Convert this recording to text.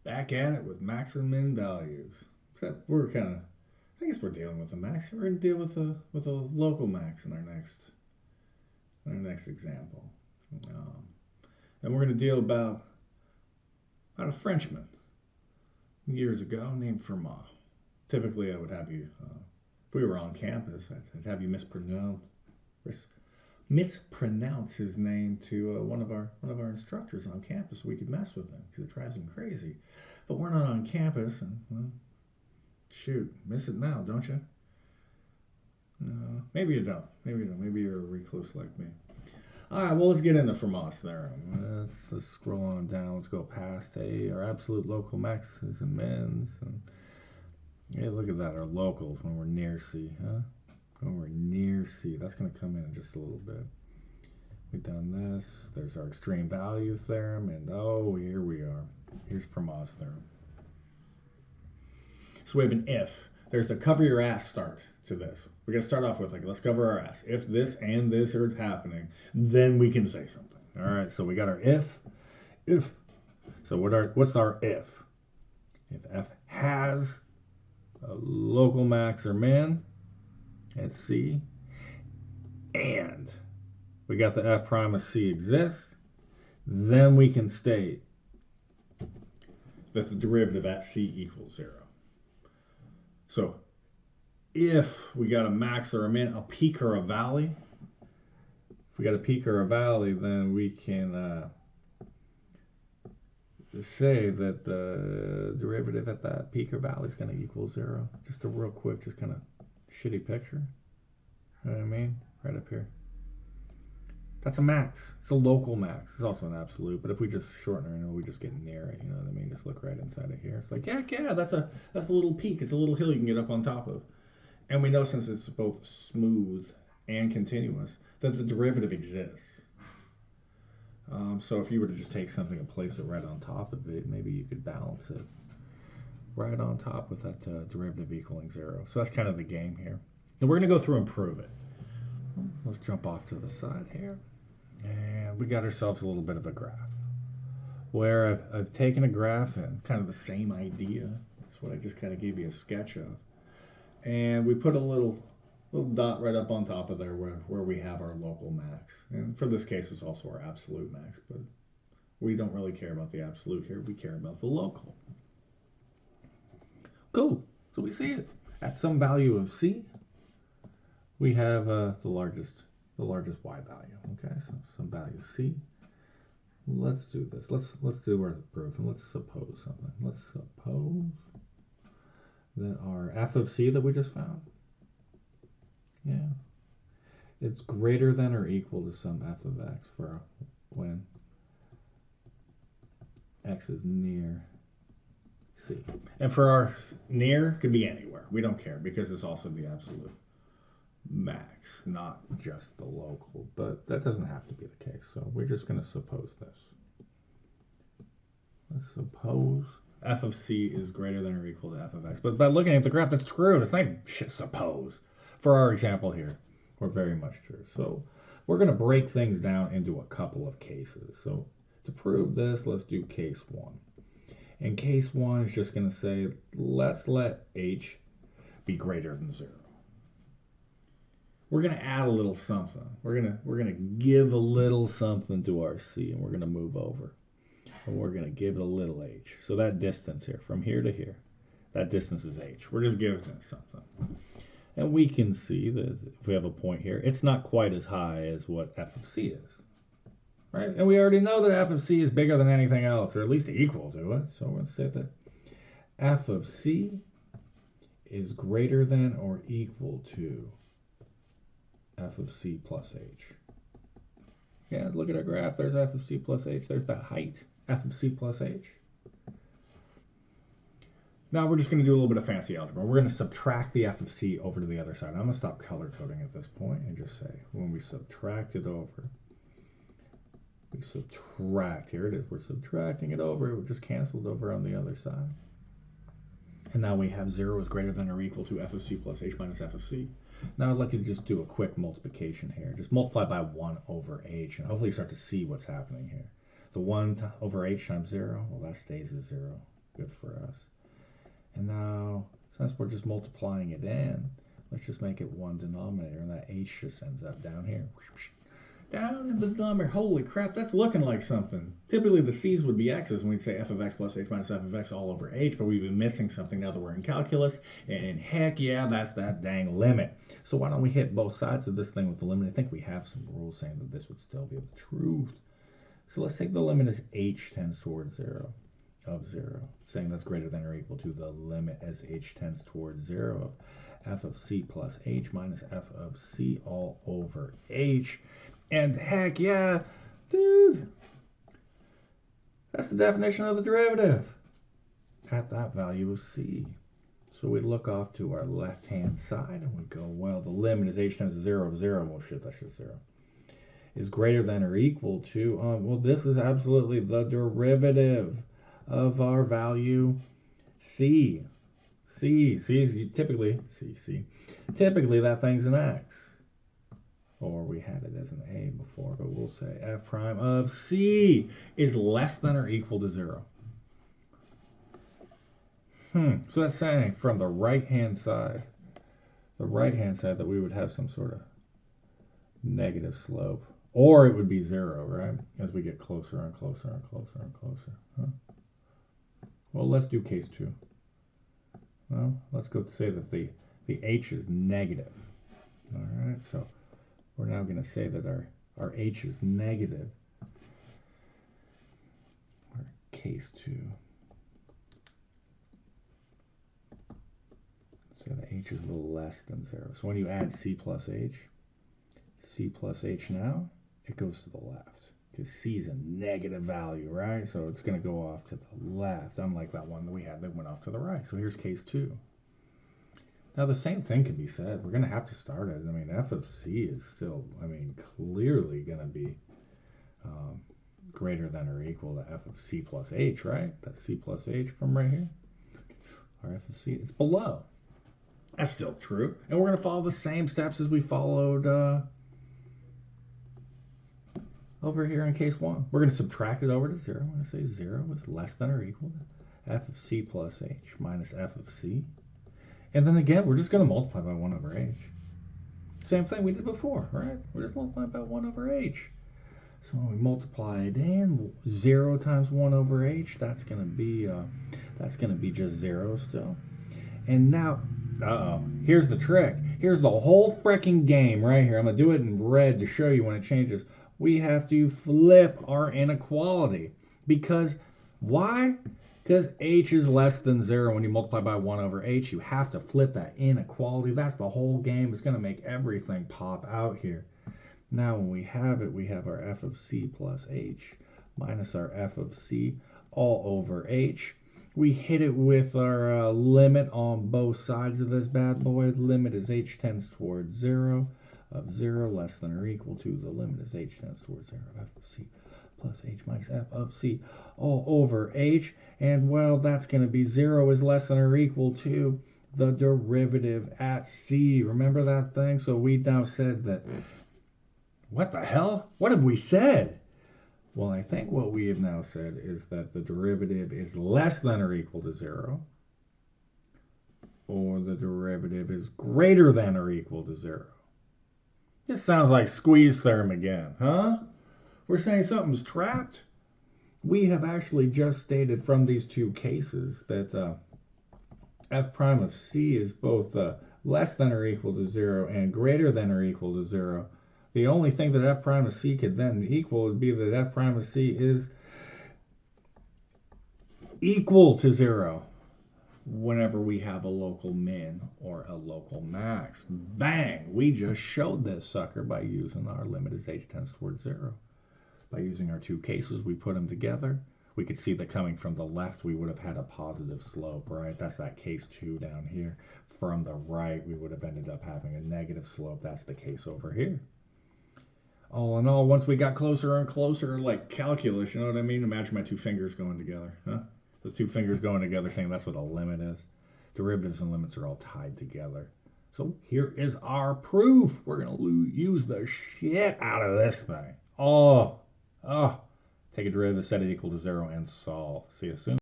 Back at it with max and min values. Except we're kind of, I guess we're dealing with a max. We're going to deal with a local max in our next example. Um, and we're going to deal about a Frenchman years ago named Fermat. Typically, I would have you, if we were on campus, I'd have you mispronounce his name to one of our instructors on campus so we could mess with him because it drives him crazy. But we're not on campus, and well, shoot, miss it now, don't you? Maybe you don't. Maybe you don't. Maybe you're a recluse like me. All right, well, let's get into Fermat's theorem. Let's scroll on down. Let's go past our absolute local maxes and mins. And yeah, look at that, our locals when we're near C, huh? When we're near C, that's going to come in just a little bit. We've done this. There's our extreme value theorem, and oh, here we are. Here's Fermat's theorem. So we have an if. There's a cover your ass start to this. We're going to start off with, like, let's cover our ass. If this and this are happening, then we can say something. All right, so we got our if. So what's our if? If F has a local max or min at C, and we got the F prime of C exists, then we can state that the derivative at C equals 0. So if we got a max or a min, a peak or a valley, if we got a peak or a valley, then we can say that the derivative at that peak or valley is going to equal 0. Just a real quick, just kind of shitty picture. You know what I mean? Right up here. That's a max. It's a local max. It's also an absolute, but if we just shorten it, we just get near it. You know what I mean? Just look right inside of here. It's like, yeah, that's a little peak. It's a little hill you can get up on top of. And we know since it's both smooth and continuous that the derivative exists. So if you were to just take something and place it right on top of it, maybe you could balance it right on top with that derivative equaling 0. So that's kind of the game here. And we're going to go through and prove it. Let's jump off to the side here. And we got ourselves a little bit of a graph where I've taken a graph and kind of the same idea. That's what I just kind of gave you a sketch of. And we put a little dot right up on top of there where we have our local max. And for this case, it's also our absolute max, but we don't really care about the absolute here. We care about the local. Cool. So we see it. At some value of C, we have the largest y value. Okay, so some value C. Let's do this. Let's do our proof, and let's suppose something. Let's suppose that our f of C that we just found, yeah, it's greater than or equal to some f of x for when x is near C. And for our near, could be anywhere. We don't care because it's also the absolute max, not just the local. But that doesn't have to be the case. So we're just going to suppose this. Let's suppose f of C is greater than or equal to f of x. But by looking at the graph, that's true. It's not shit suppose. For our example here, we're very much true. So we're going to break things down into a couple of cases. So to prove this, let's do case 1. And case 1 is just going to say, let's let h be greater than 0. We're going to add a little something. We're going to give a little something to our C, and we're going to move over. And we're going to give it a little h. So that distance here, from here to here, that distance is h. We're just giving it something. And we can see that if we have a point here, it's not quite as high as what f of C is. Right? And we already know that f of C is bigger than anything else, or at least equal to it. So let's say that f of C is greater than or equal to f of C plus h. Yeah, look at our graph. There's f of C plus h. There's that height, f of C plus h. Now we're just going to do a little bit of fancy algebra. We're going to subtract the f of C over to the other side. I'm going to stop color coding at this point and just say when we subtract it over, we subtract, here it is, we're subtracting it over, it just canceled over on the other side. And now we have 0 is greater than or equal to f of C plus h minus f of C. Now I'd like to just do a quick multiplication here. Just multiply by 1 over h, and hopefully you start to see what's happening here. The 1 over h times 0, well, that stays as 0. good for us. And now, since we're just multiplying it in, let's just make it one denominator, and that h just ends up down here. Down in the denominator. Holy crap, that's looking like something. Typically the c's would be x's, and we'd say f of x plus h minus f of x all over h, but we've been missing something now that we're in calculus, and heck yeah, that's that dang limit. So why don't we hit both sides of this thing with the limit? I think we have some rules saying that this would still be the truth. So let's take the limit as h tends towards 0 of 0, saying that's greater than or equal to the limit as h tends towards 0 of f of c plus h minus f of c all over h. And heck yeah, dude, that's the definition of the derivative at that value of c. So we look off to our left-hand side and we go, well, the limit is h tends to 0 of 0. Well, shit, that's just 0. Is greater than or equal to, well, this is absolutely the derivative of our value c. Typically that thing's an x. Or we had it as an a before, but we'll say f prime of c is less than or equal to 0. So that's saying from the right-hand side that we would have some sort of negative slope. Or it would be 0, right? As we get closer and closer and closer and closer. Well, let's do case 2. Well, let's go say that the h is negative. All right, so we're now going to say that our h is negative. Or case 2. So the h is a little less than 0. So when you add c plus h now, it goes to the left. Because c is a negative value, right? So it's going to go off to the left, unlike that one that we had that went off to the right. So here's case 2. Now the same thing can be said. We're going to have to start it. I mean, f of c is still, clearly going to be greater than or equal to f of c plus h, right? That's c plus h from right here. Or f of c, it's below. That's still true. And we're going to follow the same steps as we followed over here in case 1. We're going to subtract it over to 0. I'm going to say 0 is less than or equal to f of c plus h minus f of c. And then again, we're just going to multiply by 1 over h. Same thing we did before, right? We're just multiplying by 1 over h. So when we multiply it in, 0 times 1 over h, that's going to be just 0 still. And now, here's the trick. Here's the whole freaking game right here. I'm going to do it in red to show you when it changes. We have to flip our inequality. Because, why? Because h is less than 0. When you multiply by 1 over h, you have to flip that inequality. That's the whole game. It's going to make everything pop out here. Now, when we have it, we have our f of c plus h minus our f of c all over h. We hit it with our limit on both sides of this bad boy. The limit is h tends towards 0 of 0 less than or equal to the limit is h tends towards 0 of f of c plus h minus f of c all over h. And, well, that's going to be 0 is less than or equal to the derivative at c. Remember that thing? So we now said that, what the hell? What have we said? Well, I think what we have now said is that the derivative is less than or equal to 0, or the derivative is greater than or equal to 0. This sounds like squeeze theorem again, huh? We're saying something's trapped. We have actually just stated from these two cases that f prime of c is both less than or equal to 0 and greater than or equal to 0. The only thing that f prime of c could then equal would be that f prime of c is equal to 0 whenever we have a local min or a local max. Bang! We just showed this sucker by using our limit as h tends towards 0. By using our two cases, we put them together. We could see that coming from the left, we would have had a positive slope, right? That's that case 2 down here. From the right, we would have ended up having a negative slope. That's the case over here. All in all, once we got closer and closer, like calculus, you know what I mean? Imagine my two fingers going together, huh? Those two fingers going together, saying that's what a limit is. Derivatives and limits are all tied together. So here is our proof. We're going to use the shit out of this thing. Take a derivative, set it equal to 0, and solve. See you soon.